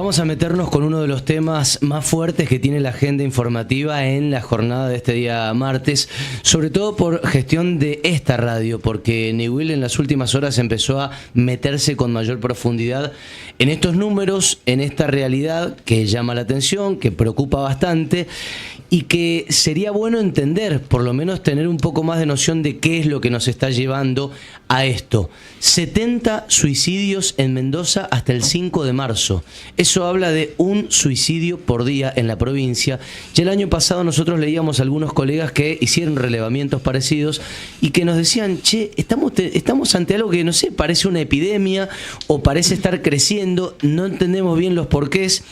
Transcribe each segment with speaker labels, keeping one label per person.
Speaker 1: Vamos a meternos con uno de los temas más fuertes que tiene la agenda informativa en la jornada de este día martes, sobre todo por gestión de esta radio, porque Newell en las últimas horas empezó a meterse con mayor profundidad en estos números, en esta realidad que llama la atención, que preocupa bastante y que sería bueno entender, por lo menos tener un poco más de noción de qué es lo que nos está llevando a esto. 70 suicidios en Mendoza hasta el 5 de marzo. Eso habla de un suicidio por día en la provincia. Ya el año pasado nosotros leíamos a algunos colegas que hicieron relevamientos parecidos y que nos decían, che, estamos ante algo que, no sé, parece una epidemia o parece estar creciendo, no entendemos bien los porqués.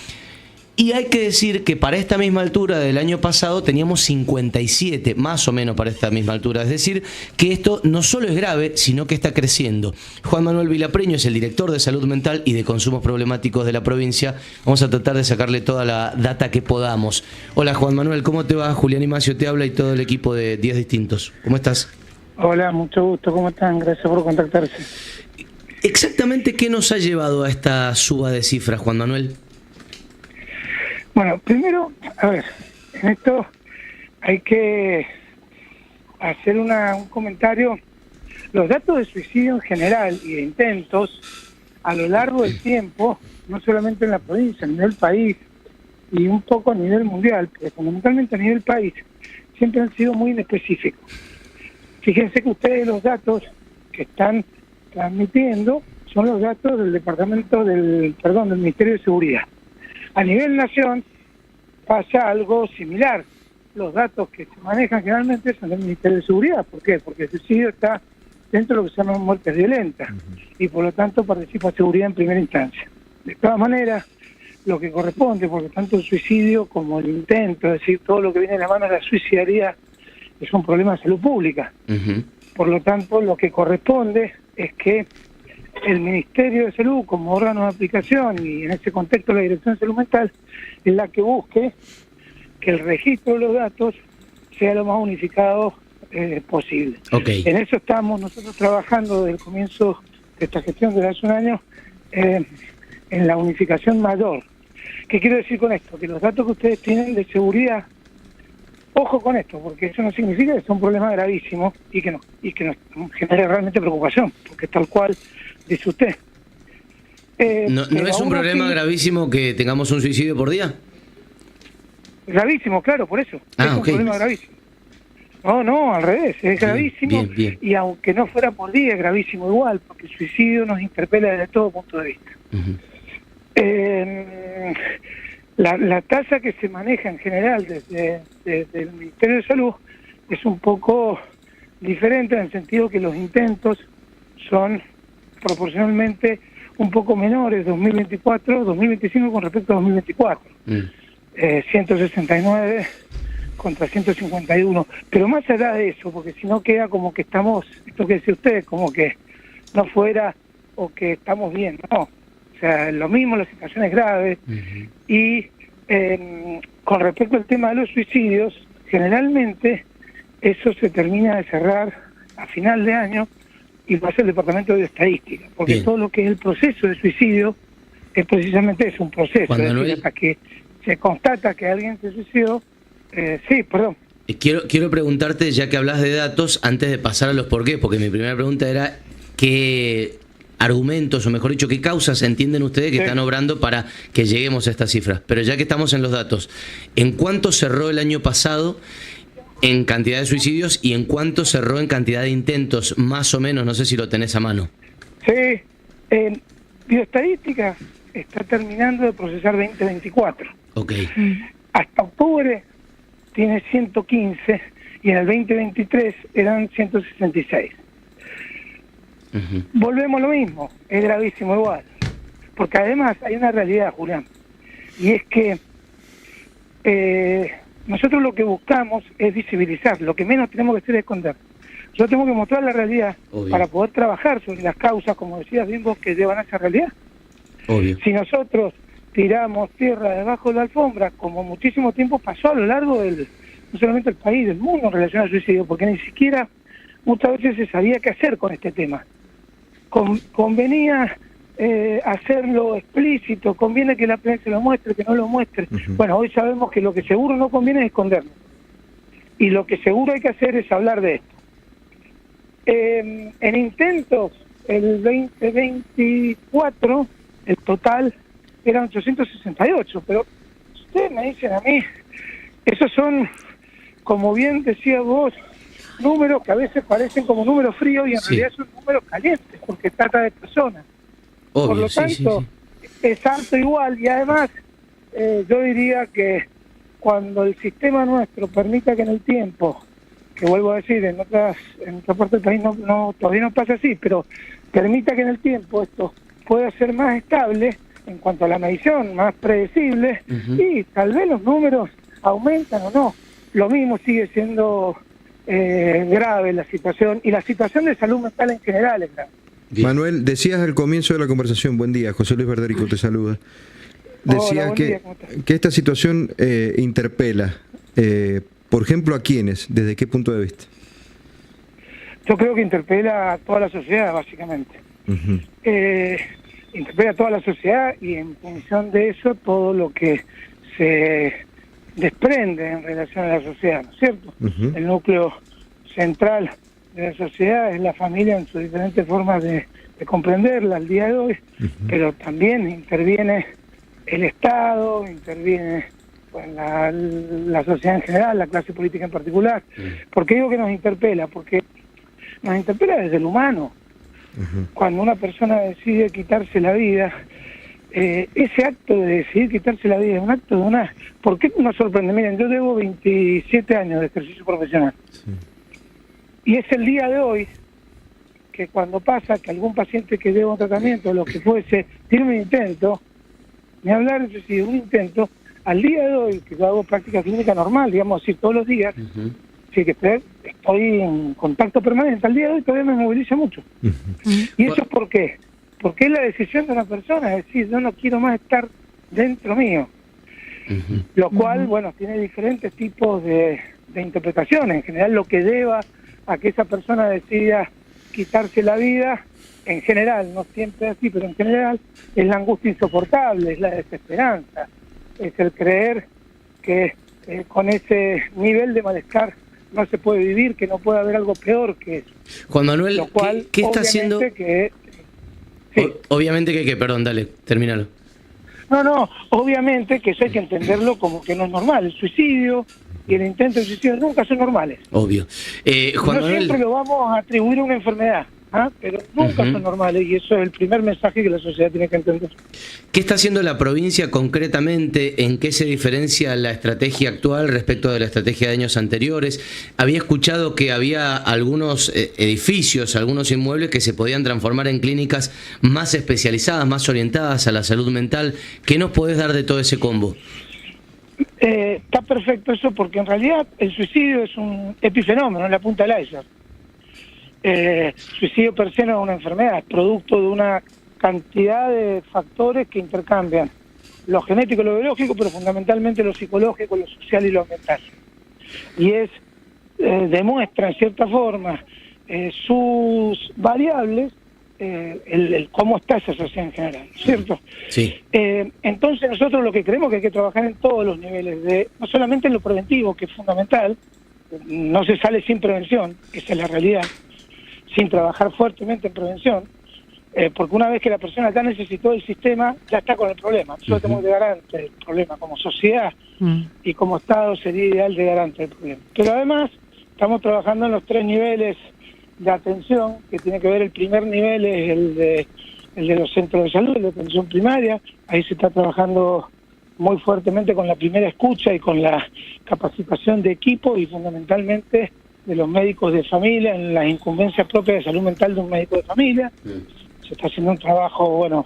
Speaker 1: Y hay que decir que para esta misma altura del año pasado teníamos 57, más o menos para esta misma altura. Es decir, que esto no solo es grave, sino que está creciendo. Juan Manuel Vilapreño es el director de Salud Mental y de Consumos Problemáticos de la provincia. Vamos a tratar de sacarle toda la data que podamos. Hola Juan Manuel, ¿cómo te va? Julián Imacio te habla y todo el equipo de Días Distintos. ¿Cómo estás?
Speaker 2: Hola, mucho gusto. ¿Cómo están? Gracias por contactarse.
Speaker 1: Exactamente, ¿qué nos ha llevado a esta suba de cifras, Juan Manuel?
Speaker 2: Bueno, primero, a ver, en esto hay que hacer un comentario. Los datos de suicidio en general y de intentos a lo largo del tiempo, no solamente en la provincia, a nivel país y un poco a nivel mundial, pero fundamentalmente a nivel país, siempre han sido muy inespecíficos. Fíjense que ustedes los datos que están transmitiendo son los datos del del Ministerio de Seguridad. A nivel nación pasa algo similar. Los datos que se manejan generalmente son del Ministerio de Seguridad. ¿Por qué? Porque el suicidio está dentro de lo que se llama muertes violentas y por lo tanto participa seguridad en primera instancia. De todas maneras, lo que corresponde, porque tanto el suicidio como el intento, es decir, todo lo que viene de la mano de la suicidaría es un problema de salud pública. Por lo tanto, lo que corresponde es que el Ministerio de Salud, como órgano de aplicación, y en ese contexto la Dirección de Salud Mental, es la que busque que el registro de los datos sea lo más unificado posible.
Speaker 1: Okay.
Speaker 2: En eso estamos nosotros trabajando desde el comienzo de esta gestión, desde hace un año, en la unificación mayor. ¿Qué quiero decir con esto? Que los datos que ustedes tienen de seguridad, ojo con esto, porque eso no significa que sea un problema gravísimo y que nos genere realmente preocupación, porque tal cual dice usted.
Speaker 1: ¿No es un problema gravísimo que tengamos un suicidio por día?
Speaker 2: Gravísimo, claro, por eso. Es un problema gravísimo. No, al revés, es gravísimo. Bien. Y aunque no fuera por día, es gravísimo igual, porque el suicidio nos interpela desde todo punto de vista. La tasa que se maneja en general desde el Ministerio de Salud es un poco diferente en el sentido que los intentos son proporcionalmente un poco menores 2025 con respecto a 2024. 169 contra 151. Pero más allá de eso, porque si no queda como que estamos, esto que dice usted, como que no fuera o que estamos bien, no. O sea, lo mismo, la situación es grave. Y con respecto al tema de los suicidios, generalmente eso se termina de cerrar a final de año y lo hace el Departamento de Estadística, porque todo lo que es el proceso de suicidio es precisamente eso, un proceso. Es decir, hasta que se constata que alguien se suicidó. Sí, perdón.
Speaker 1: Quiero preguntarte, ya que hablas de datos, antes de pasar a los porqués, porque mi primera pregunta era qué argumentos, o mejor dicho, qué causas entienden ustedes que están obrando para que lleguemos a estas cifras. Pero ya que estamos en los datos, ¿en cuánto cerró el año pasado en cantidad de suicidios y en cuánto cerró en cantidad de intentos, más o menos? No sé si lo tenés a mano.
Speaker 2: Sí, Bioestadística está terminando de procesar 2024. Hasta octubre tiene 115 y en el 2023 eran 166. Volvemos a lo mismo, es gravísimo igual, porque además hay una realidad, Julián, y es que nosotros lo que buscamos es visibilizar, lo que menos tenemos que hacer es esconder. Nosotros tenemos que mostrar la realidad para poder trabajar sobre las causas, como decías bien vos, que llevan a esa realidad. Si nosotros tiramos tierra debajo de la alfombra, como muchísimo tiempo pasó a lo largo no solamente del país, del mundo en relación al suicidio, porque ni siquiera muchas veces se sabía qué hacer con este tema. Convenía hacerlo explícito, conviene que la prensa lo muestre, que no lo muestre. Bueno, hoy sabemos que lo que seguro no conviene es esconderlo. Y lo que seguro hay que hacer es hablar de esto. En intentos, el 2024, el total eran 868, pero ustedes me dicen a mí, esos son, como bien decías vos, números que a veces parecen como números fríos y en realidad son números calientes, porque trata de personas.
Speaker 1: Obvio,
Speaker 2: Por lo tanto, es alto igual, y además yo diría que cuando el sistema nuestro permita que en el tiempo, que vuelvo a decir, en otra parte del país todavía no pasa así, pero permita que en el tiempo esto pueda ser más estable en cuanto a la medición, más predecible, y tal vez los números aumentan o no. Lo mismo sigue siendo grave la situación, y la situación de salud mental en general es grave.
Speaker 3: Bien. Manuel, decías al comienzo de la conversación, buen día, José Luis Verderico te saluda. Decías que esta situación interpela, por ejemplo, ¿a quiénes? ¿Desde qué punto de vista?
Speaker 2: Yo creo que interpela a toda la sociedad, básicamente. Interpela a toda la sociedad, y en función de eso, todo lo que se desprende en relación a la sociedad, ¿no es cierto? El núcleo central de la sociedad es la familia en sus diferentes formas de comprenderla al día de hoy, pero también interviene el Estado, interviene pues, la sociedad en general, la clase política en particular. ¿Por qué digo que nos interpela? Porque nos interpela desde el humano. Cuando una persona decide quitarse la vida, ese acto de decidir quitarse la vida es un acto de una... ¿Por qué nos sorprende? Miren, yo llevo 27 años de ejercicio profesional. Y es el día de hoy que cuando pasa que algún paciente que lleva un tratamiento, lo que fuese, tiene un intento, ni hablar de suicidio, un intento, al día de hoy, que yo hago práctica clínica normal, digamos así, todos los días, sí, que estoy en contacto permanente, al día de hoy todavía me moviliza mucho. ¿Y eso es por qué? Porque es la decisión de una persona, es decir, yo no quiero más estar dentro mío. Lo cual, bueno, tiene diferentes tipos de interpretaciones. En general, lo que lleva a que esa persona decida quitarse la vida, en general, no siempre así, pero en general, es la angustia insoportable, es la desesperanza, es el creer que con ese nivel de malestar no se puede vivir, que no puede haber algo peor que eso.
Speaker 1: Juan Manuel,
Speaker 2: lo cual,
Speaker 1: ¿qué está haciendo? Obviamente que, perdón, dale, termínalo.
Speaker 2: No, obviamente que eso hay que entenderlo como que no es normal. El suicidio y el intento de suicidio nunca son normales.
Speaker 1: Obvio. Juan
Speaker 2: no
Speaker 1: Manuel...
Speaker 2: siempre lo vamos a atribuir a una enfermedad, pero nunca son normales, y eso es el primer mensaje que la sociedad tiene que entender.
Speaker 1: ¿Qué está haciendo la provincia concretamente? ¿En qué se diferencia la estrategia actual respecto de la estrategia de años anteriores? Había escuchado que había algunos edificios, algunos inmuebles que se podían transformar en clínicas más especializadas, más orientadas a la salud mental. ¿Qué nos podés dar de todo ese combo?
Speaker 2: Está perfecto eso, porque en realidad el suicidio es un epifenómeno en la punta del iceberg. Suicidio per se no es una enfermedad, es producto de una cantidad de factores que intercambian lo genético y lo biológico, pero fundamentalmente lo psicológico, lo social y lo ambiental. Y demuestra en cierta forma sus variables, el cómo está esa sociedad en general, ¿cierto?
Speaker 1: Sí.
Speaker 2: Entonces nosotros lo que creemos es que hay que trabajar en todos los niveles, no solamente en lo preventivo, que es fundamental, no se sale sin prevención, esa es la realidad, sin trabajar fuertemente en prevención, porque una vez que la persona ya necesitó el sistema, ya está con el problema. Nosotros tenemos que llegar antes del problema como sociedad, y como Estado sería ideal llegar antes del problema. Pero además estamos trabajando en los 3 niveles de atención, que tiene que ver, el primer nivel es el de los centros de salud, el de atención primaria. Ahí se está trabajando muy fuertemente con la primera escucha y con la capacitación de equipo, y fundamentalmente de los médicos de familia en las incumbencias propias de salud mental de un médico de familia. Se está haciendo un trabajo,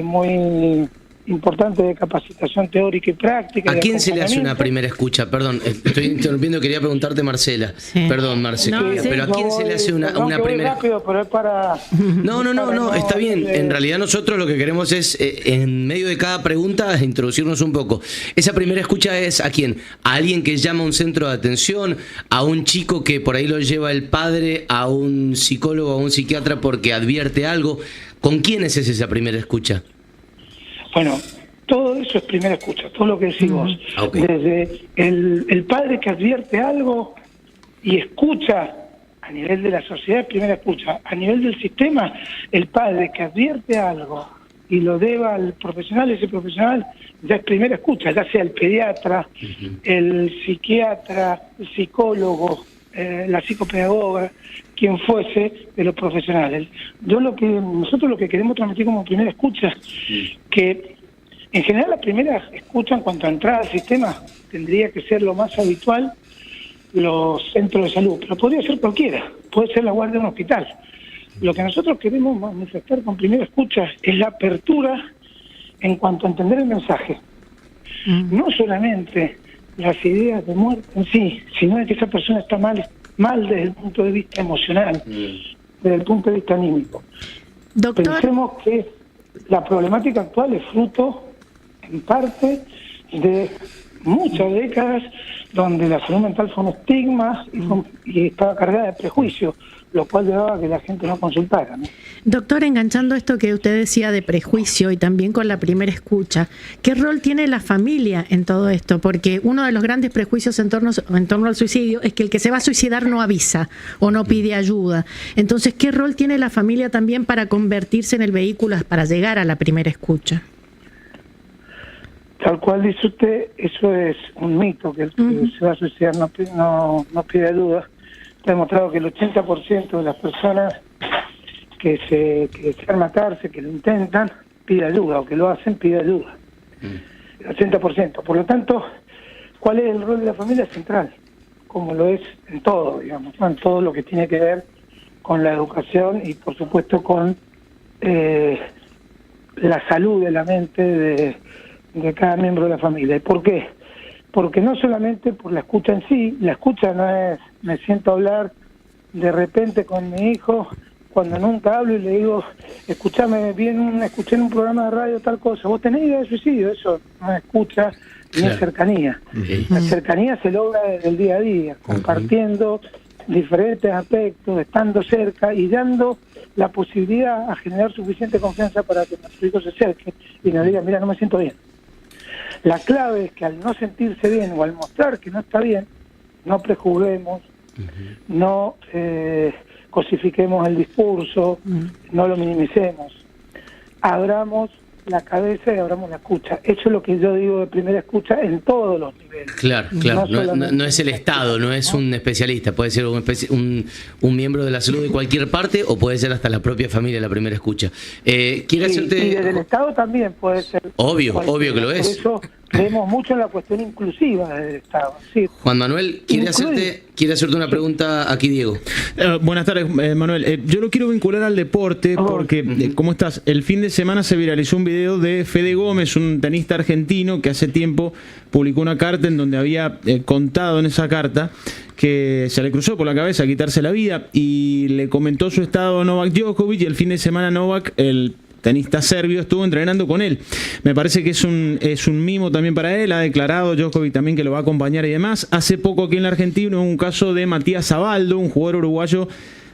Speaker 2: muy importante de capacitación teórica y práctica.
Speaker 1: ¿A quién se le hace una primera escucha? Perdón, estoy interrumpiendo, quería preguntarte, Marcela. Sí. Perdón, Marcela. No, pero ¿a quién se le hace una primera?
Speaker 2: Rápido, pero es para...
Speaker 1: No, está bien. En realidad nosotros lo que queremos es, en medio de cada pregunta, introducirnos un poco. Esa primera escucha es ¿a quién? ¿A alguien que llama a un centro de atención? ¿A un chico que por ahí lo lleva el padre? ¿A un psicólogo o a un psiquiatra porque advierte algo? ¿Con quiénes es esa primera escucha?
Speaker 2: Bueno, todo eso es primera escucha, todo lo que decís vos.
Speaker 1: Okay.
Speaker 2: Desde el padre que advierte algo y escucha a nivel de la sociedad, primera escucha. A nivel del sistema, el padre que advierte algo y lo deba al profesional, ese profesional ya es primera escucha, ya sea el pediatra, el psiquiatra, el psicólogo, la psicopedagoga, quien fuese de los profesionales. Nosotros lo que queremos transmitir como primera escucha, que en general la primera escucha en cuanto a entrada al sistema tendría que ser lo más habitual, los centros de salud, pero podría ser cualquiera, puede ser la guardia de un hospital. Lo que nosotros queremos manifestar con primera escucha es la apertura en cuanto a entender el mensaje. No solamente las ideas de muerte en sí, sino de que esa persona está mal desde el punto de vista emocional, desde el punto de vista anímico.
Speaker 4: Doctor,
Speaker 2: pensemos que la problemática actual es fruto, en parte, de muchas décadas donde la salud mental fue un estigma y estaba cargada de prejuicios, lo cual llevaba a que la gente no consultara, ¿no?
Speaker 4: Doctor, enganchando esto que usted decía de prejuicio y también con la primera escucha, ¿qué rol tiene la familia en todo esto? Porque uno de los grandes prejuicios en torno al suicidio es que el que se va a suicidar no avisa o no pide ayuda. Entonces, ¿qué rol tiene la familia también para convertirse en el vehículo para llegar a la primera escucha?
Speaker 2: Tal cual dice usted, eso es un mito, que el que se va a suicidar no pide ayuda. Está demostrado que el 80% de las personas que desean matarse, que lo intentan, pide ayuda, o que lo hacen, pide ayuda. El 80%. Por lo tanto, ¿cuál es el rol de la familia? Central, como lo es en todo, digamos, en todo lo que tiene que ver con la educación y, por supuesto, con la salud de la mente de cada miembro de la familia. ¿Y por qué? Porque no solamente por la escucha en sí, la escucha no es me siento a hablar de repente con mi hijo cuando nunca hablo y le digo, escuché en un programa de radio tal cosa, vos tenés idea de suicidio, eso no es escucha ni es cercanía. La cercanía se logra desde el día a día, compartiendo diferentes aspectos, estando cerca y dando la posibilidad a generar suficiente confianza para que nuestro hijo se acerque y nos diga, mira, no me siento bien. La clave es que al no sentirse bien o al mostrar que no está bien, no prejuzguemos, no cosifiquemos el discurso, no lo minimicemos. Abramos la cabeza y abramos la escucha. Eso es lo que yo digo de primera escucha en todos los niveles.
Speaker 1: Claro. No es el Estado, no es un especialista, puede ser un miembro de la salud de cualquier parte o puede ser hasta la propia familia la primera escucha.
Speaker 2: Y desde el Estado también puede ser.
Speaker 1: Obvio que lo es.
Speaker 2: Por eso creemos mucho en la cuestión inclusiva del Estado. Sí.
Speaker 1: Juan Manuel, quiere hacerte una pregunta aquí, Diego.
Speaker 5: Buenas tardes, Manuel. Yo lo quiero vincular al deporte porque, ¿cómo estás? El fin de semana se viralizó un video de Fede Gómez, un tenista argentino que hace tiempo publicó una carta en donde había contado en esa carta que se le cruzó por la cabeza quitarse la vida y le comentó su estado a Novak Djokovic y el fin de semana Novak, el tenista serbio, estuvo entrenando con él. Me parece que es un mimo también para él, ha declarado Djokovic también que lo va a acompañar y demás. Hace poco aquí en la Argentina hubo un caso de Matías Zabaldo, un jugador uruguayo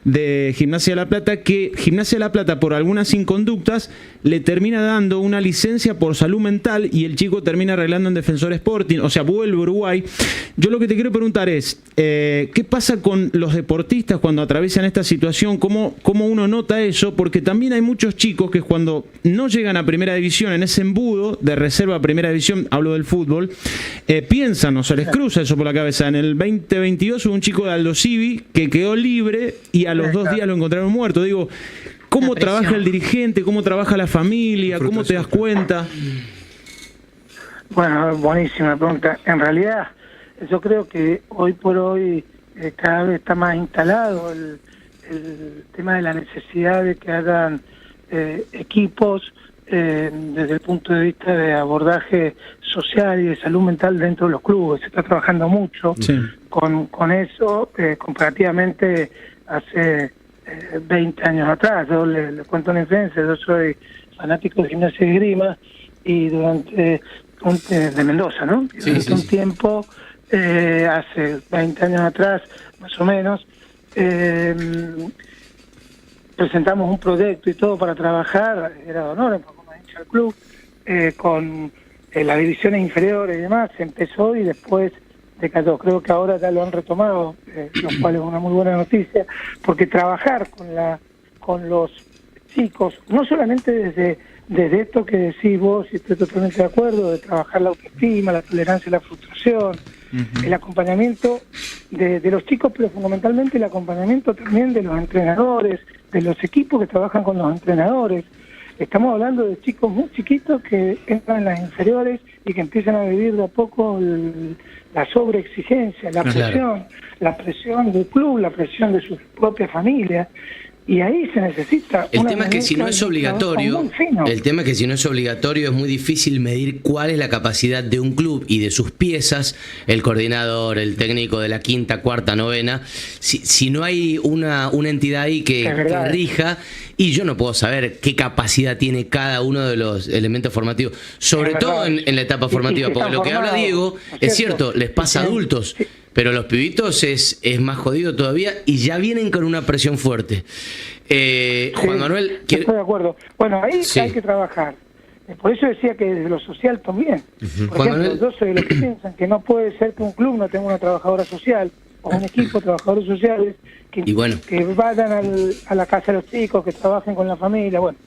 Speaker 5: de Gimnasia de La Plata, que Gimnasia de La Plata por algunas inconductas le termina dando una licencia por salud mental y el chico termina arreglando en Defensor Sporting, o sea, vuelve a Uruguay. Yo lo que te quiero preguntar es, ¿qué pasa con los deportistas cuando atraviesan esta situación? ¿Cómo uno nota eso? Porque también hay muchos chicos que cuando no llegan a primera división, en ese embudo de reserva a primera división, hablo del fútbol, piensan o se les cruza eso por la cabeza. En el 2022 hubo un chico de Aldo Civi que quedó libre y a los 2 días lo encontraron muerto. Digo, ¿cómo trabaja el dirigente? ¿Cómo trabaja la familia? ¿Cómo te das cuenta?
Speaker 2: Bueno, buenísima pregunta. En realidad, yo creo que hoy por hoy cada vez está más instalado el tema de la necesidad de que hagan equipos desde el punto de vista de abordaje social y de salud mental dentro de los clubes. Se está trabajando mucho con eso, comparativamente hace 20 años atrás. Yo le cuento una infancia, yo soy fanático de Gimnasia y Esgrima y durante de Mendoza, ¿no? Y durante un tiempo, hace 20 años atrás, más o menos, presentamos un proyecto y todo para trabajar, era de honor, como hincha del club, con las divisiones inferiores y demás, se empezó y después decayó. Creo que ahora ya lo han retomado, lo cual es una muy buena noticia, porque trabajar con los chicos, no solamente desde esto que decís vos, y estoy totalmente de acuerdo, de trabajar la autoestima, la tolerancia y la frustración, el acompañamiento de los chicos, pero fundamentalmente el acompañamiento también de los entrenadores, de los equipos que trabajan con los entrenadores. Estamos hablando de chicos muy chiquitos que entran en las inferiores y que empiezan a vivir de a poco la sobreexigencia, la presión del club, la presión de sus propias familias. Y ahí se necesita.
Speaker 1: El tema es que si no es obligatorio, es muy difícil medir cuál es la capacidad de un club y de sus piezas, el coordinador, el técnico de la quinta, cuarta, novena, si no hay una entidad ahí que rija, y yo no puedo saber qué capacidad tiene cada uno de los elementos formativos, sobre todo en la etapa formativa, porque lo que habla Diego es cierto, les pasa a adultos. Pero los pibitos es más jodido todavía y ya vienen con una presión fuerte. Juan Manuel...
Speaker 2: Estoy de acuerdo. Bueno, ahí hay que trabajar. Por eso decía que desde lo social también. Por ejemplo, yo soy de los que piensan que no puede ser que un club no tenga una trabajadora social o un equipo de trabajadores sociales que vayan a la casa de los chicos, que trabajen con la familia. Bueno,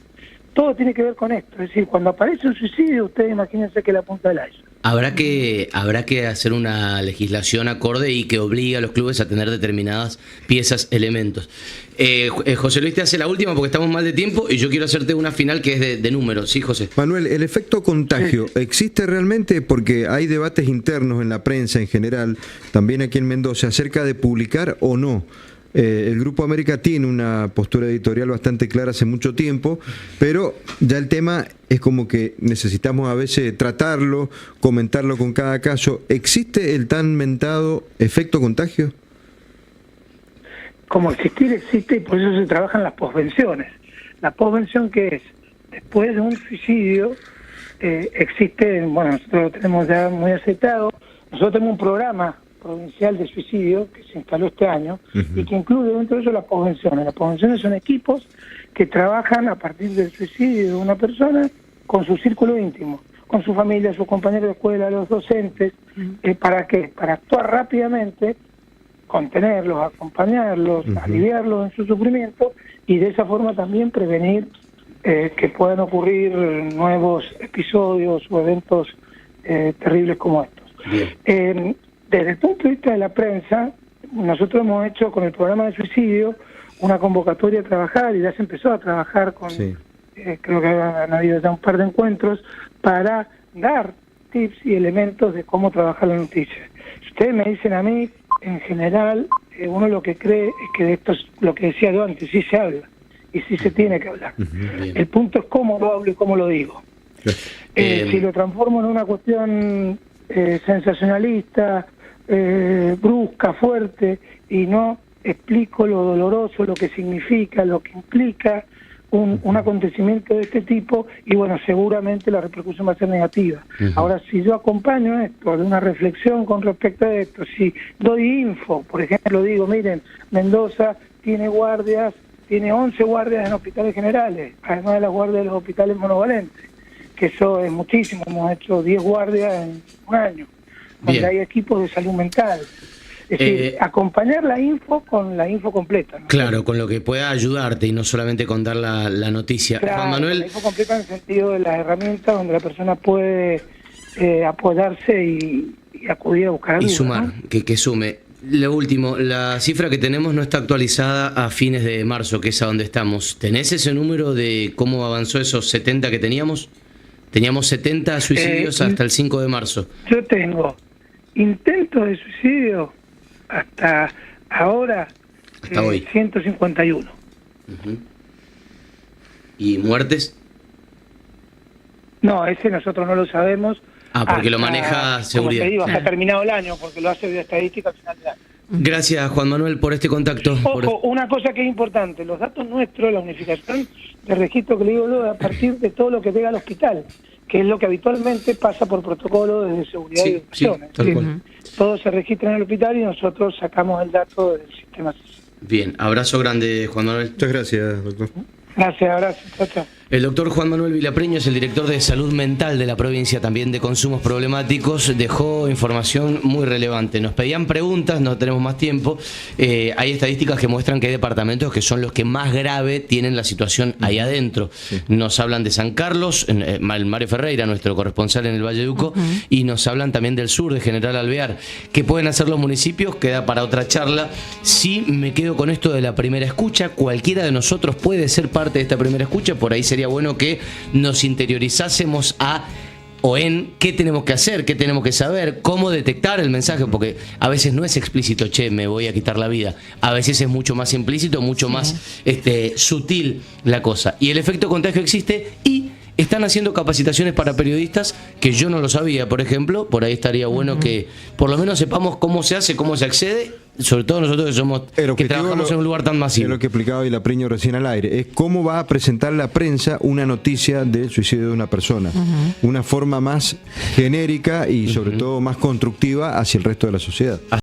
Speaker 2: todo tiene que ver con esto. Es decir, cuando aparece un suicidio, ustedes imagínense que la punta del iceberg.
Speaker 1: Habrá que hacer una legislación acorde y que obligue a los clubes a tener determinadas piezas, elementos. José Luis te hace la última porque estamos mal de tiempo y yo quiero hacerte una final que es de números. Sí, José.
Speaker 3: Manuel, ¿el efecto contagio existe realmente? Porque hay debates internos en la prensa en general, también aquí en Mendoza, acerca de publicar o no. El Grupo América tiene una postura editorial bastante clara hace mucho tiempo, pero ya el tema es como que necesitamos a veces tratarlo, comentarlo con cada caso. ¿Existe el tan mentado efecto contagio?
Speaker 2: Como existir existe, y por eso se trabajan las posvenciones. La posvención, ¿qué es? Después de un suicidio existe, bueno, nosotros lo tenemos ya muy aceptado, nosotros tenemos un programa provincial de suicidio que se instaló este año y que incluye dentro de eso las posvenciones. Las posvenciones son equipos que trabajan a partir del suicidio de una persona con su círculo íntimo, con su familia, sus compañeros de escuela, los docentes. ¿Para qué? Para actuar rápidamente, contenerlos, acompañarlos, aliviarlos en su sufrimiento y de esa forma también prevenir que puedan ocurrir nuevos episodios o eventos terribles como estos. Desde el punto de vista de la prensa, nosotros hemos hecho con el programa de suicidio una convocatoria a trabajar y ya se empezó a trabajar con, creo que han habido ya un par de encuentros para dar tips y elementos de cómo trabajar la noticia. Si ustedes me dicen a mí, en general, uno lo que cree es que de esto es lo que decía yo antes, sí se habla y sí se tiene que hablar. El punto es cómo lo hablo y cómo lo digo. Si lo transformo en una cuestión sensacionalista, brusca, fuerte, y no explico lo doloroso, lo que significa, lo que implica un acontecimiento de este tipo, y bueno, seguramente la repercusión va a ser negativa. Ahora, si yo acompaño esto de una reflexión con respecto a esto, si doy info, por ejemplo, digo, miren, Mendoza tiene guardias, tiene 11 guardias en hospitales generales, además de las guardias de los hospitales monovalentes, que eso es muchísimo, hemos hecho 10 guardias en un año, donde hay equipos de salud mental. Es decir, acompañar la info con la info completa, ¿no?
Speaker 1: Claro, con lo que pueda ayudarte y no solamente con dar la noticia.
Speaker 2: Claro,
Speaker 1: Juan Manuel,
Speaker 2: la info completa en el sentido de las herramientas donde la persona puede apoyarse y acudir a buscar ayuda,
Speaker 1: y sumar,
Speaker 2: ¿no?
Speaker 1: que sume. Lo último, la cifra que tenemos no está actualizada a fines de marzo, que es a donde estamos. ¿Tenés ese número de cómo avanzó esos 70 que teníamos? Teníamos 70 suicidios hasta el 5 de marzo.
Speaker 2: Yo tengo intentos de suicidio hasta ahora,
Speaker 1: hasta hoy.
Speaker 2: 151.
Speaker 1: ¿Y muertes?
Speaker 2: No, ese nosotros no lo sabemos.
Speaker 1: Porque lo maneja seguridad.
Speaker 2: Como te digo, hasta terminado el año, porque lo hace Bioestadística al final del año.
Speaker 1: Gracias, Juan Manuel, por este contacto.
Speaker 2: Ojo, una cosa que es importante, los datos nuestros, la unificación de registro que le digo luego, a partir de todo lo que llega al hospital, que es lo que habitualmente pasa por protocolo desde seguridad y educación.
Speaker 1: Tal cual.
Speaker 2: Todo se registra en el hospital y nosotros sacamos el dato del sistema
Speaker 1: Bien, abrazo grande, Juan Manuel.
Speaker 3: Muchas gracias, doctor.
Speaker 2: Gracias, abrazo. Chao, chao.
Speaker 1: El doctor Juan Manuel Villapreño es el director de salud mental de la provincia, también de consumos problemáticos. Dejó información muy relevante. Nos pedían preguntas, no tenemos más tiempo. Hay estadísticas que muestran que hay departamentos que son los que más grave tienen la situación ahí adentro. Sí. Nos hablan de San Carlos, Mario Ferreira, nuestro corresponsal en el Valle de Uco, y nos hablan también del sur, de General Alvear. ¿Qué pueden hacer los municipios? Queda para otra charla. Sí, me quedo con esto de la primera escucha. Cualquiera de nosotros puede ser parte de esta primera escucha, por ahí sería bueno que nos interiorizásemos en qué tenemos que hacer, qué tenemos que saber, cómo detectar el mensaje, porque a veces no es explícito, che, me voy a quitar la vida. A veces es mucho más implícito, mucho más sutil la cosa. Y el efecto contagio existe y están haciendo capacitaciones para periodistas que yo no lo sabía, por ejemplo. Por ahí estaría bueno que por lo menos sepamos cómo se hace, cómo se accede, sobre todo nosotros que trabajamos en un lugar tan masivo.
Speaker 3: Es lo que explicaba Villapreño recién al aire, es cómo va a presentar la prensa una noticia del suicidio de una persona. Una forma más genérica y sobre todo más constructiva hacia el resto de la sociedad.